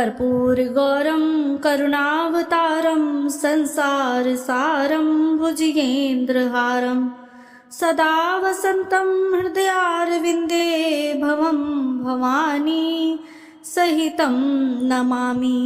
कर्पूरगौरं करुणावतारं संसारसारं भुजगेन्द्रहारं सदा वसन्तं हृदयारविन्दे भवं भवानी सहितं नमामि।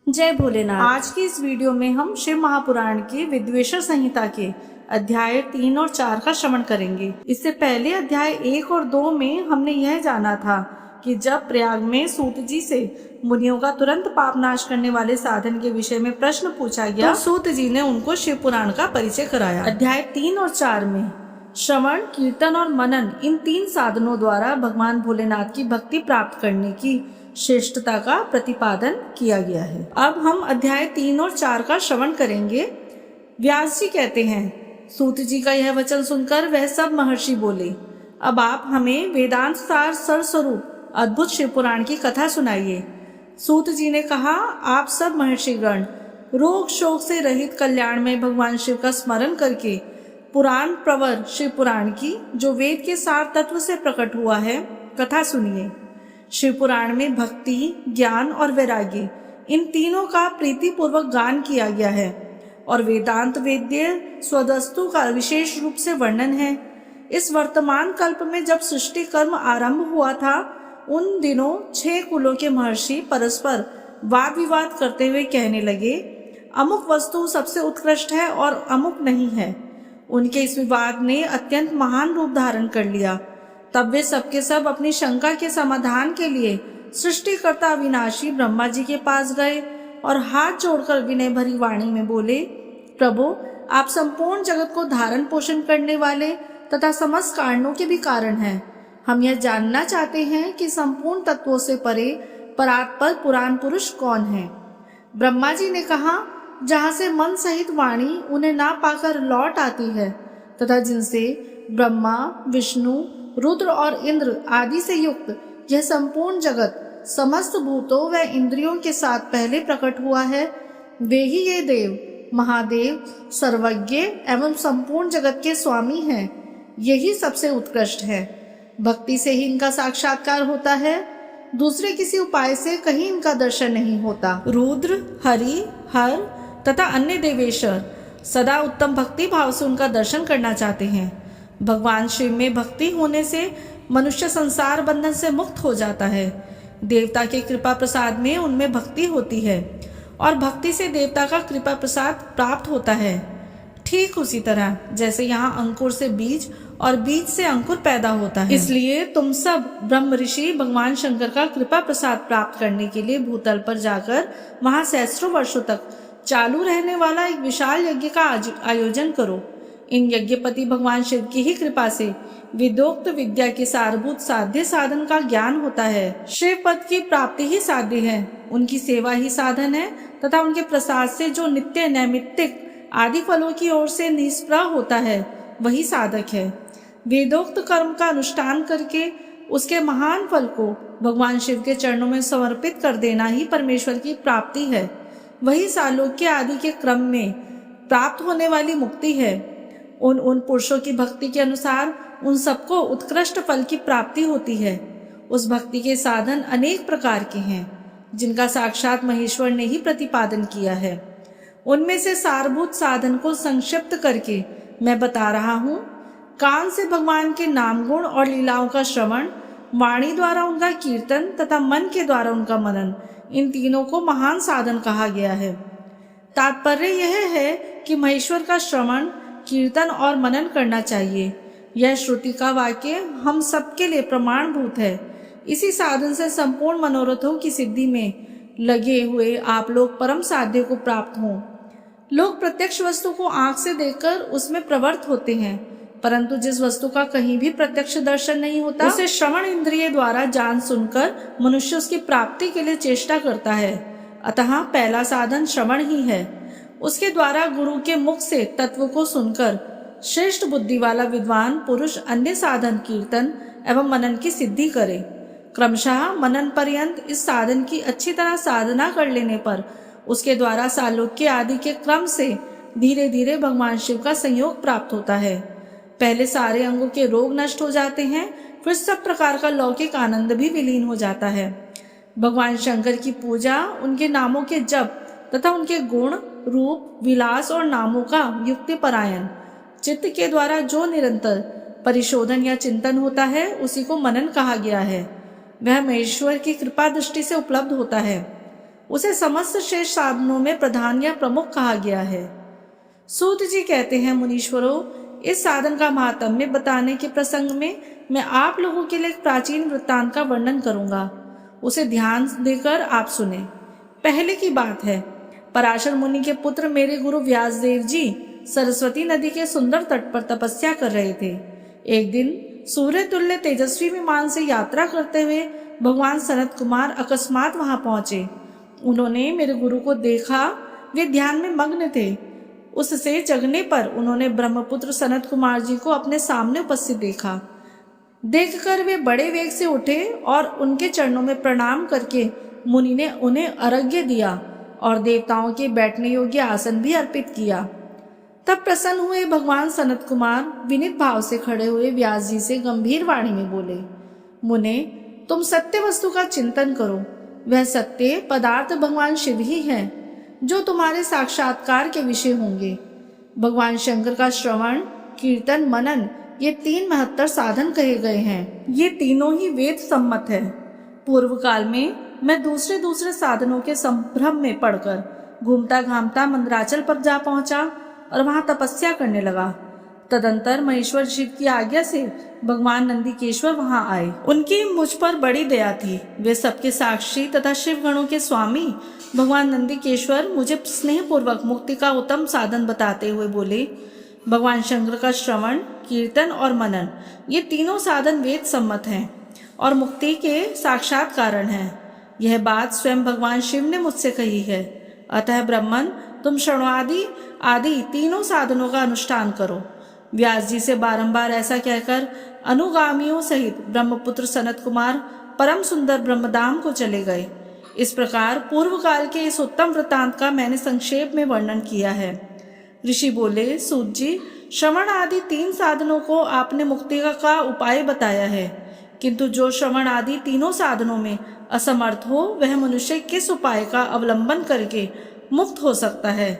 जय भोलेनाथ। आज की इस वीडियो में हम शिव महापुराण के विद्वेषण संहिता के अध्याय 3 और 4 का श्रवण करेंगे। इससे पहले अध्याय 1 और 2 में हमने यह जाना था कि जब प्रयाग में सूत जी से मुनियों का तुरंत पाप नाश करने वाले साधन के विषय में प्रश्न पूछा गया तो सूत जी ने उनको शिव पुराण का परिचय कराया। अध्याय 3 और 4 में श्रवण, कीर्तन और मनन, इन 3 साधनों द्वारा भगवान भोलेनाथ की भक्ति प्राप्त करने की श्रेष्ठता का प्रतिपादन किया गया है। अब हम अध्याय 3 और 4 का श्रवण करेंगे। व्यास जी कहते हैं, सूत जी का यह वचन सुनकर वह सब महर्षि बोले, अब आप हमें वेदांत सार सर्वस्वरूप अद्भुत शिव पुराण की कथा सुनाइए। सूत जी ने कहा, आप सब महर्षिगण रोग शोक से रहित कल्याण में भगवान शिव का स्मरण करके पुराण प्रवर शिव पुराण की, जो वेद के सार तत्व से प्रकट हुआ है, कथा सुनिए। शिव पुराण में भक्ति, ज्ञान और वैराग्य, इन तीनों का प्रीतिपूर्वक गान किया गया है और वेदांत वेद्य स्वदस्तु का विशेष रूप से वर्णन है। इस वर्तमान कल्प में जब सृष्टि कर्म आरंभ हुआ था, उन दिनों 6 कुलों के महर्षि परस्पर वाद विवाद करते हुए कहने लगे, अमुक वस्तु सबसे उत्कृष्ट है और अमुक नहीं है। उनके इस विवाद ने अत्यंत महान रूप धारण कर लिया। तब वे सबके सब अपनी शंका के समाधान के लिए सृष्टिकर्ता अविनाशी ब्रह्मा जी के पास गए और हाथ जोड़कर विनय भरी वाणी में बोले, प्रभु, आप संपूर्ण जगत को धारण पोषण करने वाले तथा समस्त कारणों के भी कारण हैं। हम यह जानना चाहते हैं कि संपूर्ण तत्वों से परे परात्पर पुराण पुरुष कौन है। ब्रह्मा जी ने कहा, जहाँ से मन सहित वाणी उन्हें ना पाकर लौट आती है तथा जिनसे ब्रह्मा, विष्णु, रुद्र और इंद्र आदि से युक्त यह संपूर्ण जगत समस्त भूतों व इंद्रियों के साथ पहले प्रकट हुआ है, वे ही ये देव, महादेव, सर्वज्ञ एवं संपूर्ण जगत के स्वामी हैं। यही सबसे उत्कृष्ट है। भक्ति से ही इनका साक्षात्कार होता है, दूसरे किसी उपाय से कहीं इनका दर्शन नहीं होता। रुद्र, हरि, हर तथा अन्य देवेश्वर सदा उत्तम भक्ति भाव से उनका दर्शन करना चाहते हैं। भगवान शिव में भक्ति होने से मनुष्य संसार बंधन से मुक्त हो जाता है। देवता के कृपा प्रसाद में उनमें भक्ति होती है और भक्ति से देवता का कृपा प्रसाद प्राप्त होता है। ठीक उसी तरह जैसे यहाँ अंकुर से बीज और बीज से अंकुर पैदा होता है। इसलिए तुम सब ब्रह्म ऋषि भगवान शंकर का कृपा प्रसाद प्राप्त करने के लिए भूतल पर जाकर वहाँ सहस्रों वर्षों तक चालू रहने वाला एक विशाल यज्ञ का आयोजन करो। इन यज्ञपति भगवान शिव की ही कृपा से विदोक्त विद्या के सारभूत साध्य साधन का ज्ञान होता है। शिव पद की प्राप्ति ही साध्य है, उनकी सेवा ही साधन है तथा उनके प्रसाद से जो नित्य नैमित्तिक आदि फलों की ओर से निष्प्रह होता है, वही साधक है। वेदोक्त कर्म का अनुष्ठान करके उसके महान फल को भगवान शिव के चरणों में समर्पित कर देना ही परमेश्वर की प्राप्ति है। वही सालोक्य आदि के क्रम में प्राप्त होने वाली मुक्ति है। उन पुरुषों की भक्ति के अनुसार उन सबको उत्कृष्ट फल की प्राप्ति होती है। उस भक्ति के साधन अनेक प्रकार के हैं, जिनका साक्षात महेश्वर ने ही प्रतिपादन किया है। उनमें से सारभूत साधन को संक्षिप्त करके मैं बता रहा हूँ। कान से भगवान के नाम गुण और लीलाओं का श्रवण, वाणी द्वारा उनका कीर्तन तथा मन के द्वारा उनका मनन, इन तीनों को महान साधन कहा गया है। तात्पर्य यह है कि महेश्वर का श्रवण, कीर्तन और मनन करना चाहिए। यह श्रुति का वाक्य हम सबके लिए प्रमाणभूत है। इसी साधन से संपूर्ण मनोरथों की सिद्धि में लगे हुए आप लोग परम साध्य को प्राप्त हों। लोग प्रत्यक्ष वस्तु को आंख से देखकर उसमें प्रवृत्त होते हैं, परंतु जिस वस्तु का कहीं भी प्रत्यक्ष दर्शन नहीं होता, उसे श्रवण इंद्रिय द्वारा जान सुनकर मनुष्य उसकी प्राप्ति के लिए चेष्टा करता है। अतः पहला साधन श्रवण ही है। उसके द्वारा गुरु के मुख से तत्व को सुनकर श्रेष्ठ बुद्धि वाला विद्वान पुरुष अन्य साधन कीर्तन एवं मनन की सिद्धि करे। क्रमशः मनन पर्यंत इस साधन की अच्छी तरह साधना कर लेने पर उसके द्वारा सालोक्य आदि के क्रम से धीरे धीरे भगवान शिव का संयोग प्राप्त होता है। पहले सारे अंगों के रोग नष्ट हो जाते हैं, फिर सब प्रकार का लौकिक आनंद भी विलीन हो जाता है। भगवान शंकर की पूजा उनके नामों के जप तथा उनके गुण, रूप, विलास और नामों का युक्ति परायण चित्त के द्वारा जो निरंतर परिशोधन या चिंतन होता है उसी को मनन कहा गया है। वह महेश्वर की कृपा दृष्टि से उपलब्ध होता है। उसे समस्त शेष साधनों में प्रधान या प्रमुख कहा गया है। सूत जी कहते हैं, मुनीश्वरों, इस साधन का महात्म्य बताने के प्रसंग में मैं आप लोगों के लिए एक प्राचीन वृत्तांत का वर्णन करूंगा। उसे ध्यान देकर आप सुने। पहले की बात है, पराशर मुनि के पुत्र मेरे गुरु व्यासदेव जी सरस्वती नदी के सुंदर तट पर तपस्या कर रहे थे। एक दिन सूर्य तुल्य तेजस्वी विमान से यात्रा करते हुए भगवान सनत कुमार अकस्मात वहां पहुंचे। उन्होंने मेरे गुरु को देखा, वे ध्यान में मग्न थे। उससे जगने पर उन्होंने ब्रह्मपुत्र सनत कुमार जी को अपने सामने उपस्थित देखा। देखकर वे बड़े वेग से उठे और उनके चरणों में प्रणाम करके मुनि ने उन्हें अर्घ्य दिया और देवताओं के बैठने योग्य आसन भी अर्पित किया। तब प्रसन्न हुए भगवान सनत कुमार विनीत भाव से खड़े हुए व्यास जी से गंभीर वाणी में बोले, मुने, तुम सत्य वस्तु का चिंतन करो। वह सत्य पदार्थ भगवान शिव ही है जो तुम्हारे साक्षात्कार के विषय होंगे। भगवान शंकर का श्रवण, कीर्तन, मनन ये 3 महत्तर साधन कहे गए हैं। ये तीनों ही वेद सम्मत है। पूर्व काल में मैं दूसरे साधनों के संभ्रम में पड़कर घूमता घामता मंदराचल पर जा पहुंचा और वहां तपस्या करने लगा। तदंतर महेश्वर शिव की आज्ञा से भगवान नंदिकेश्वर वहां आए। उनकी मुझ पर बड़ी दया थी। वे सबके साक्षी तथा शिव गणों के स्वामी भगवान नंदिकेश्वर मुझे स्नेहपूर्वक मुक्ति का उत्तम साधन बताते हुए बोले, भगवान शंकर का श्रवण, कीर्तन और मनन ये तीनों साधन वेद सम्मत हैं और मुक्ति के साक्षात कारण हैं। यह बात स्वयं भगवान शिव ने मुझसे कही है। अतः ब्रह्मन, तुम श्रवणादि आदि तीनों साधनों का अनुष्ठान करो। व्यास जी से बारंबार ऐसा कहकर अनुगामियों सहित ब्रह्मपुत्र सनत कुमार परम सुंदर ब्रह्मधाम को चले गए। इस प्रकार पूर्व काल के इस उत्तम वृत्तांत का मैंने संक्षेप में वर्णन किया है। ऋषि बोले, सूत जी, श्रवण आदि 3 साधनों को आपने मुक्ति का उपाय बताया है, किंतु जो श्रवण आदि तीनों साधनों में असमर्थ हो वह मनुष्य किस उपाय का अवलंबन करके मुक्त हो सकता है?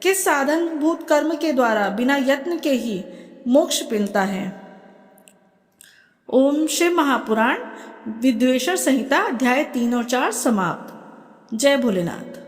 किस साधन भूत कर्म के द्वारा बिना यत्न के ही मोक्ष मिलता है? ओम शिव महापुराण विद्वेषर संहिता अध्याय 3 और 4 समाप्त। जय भोलेनाथ।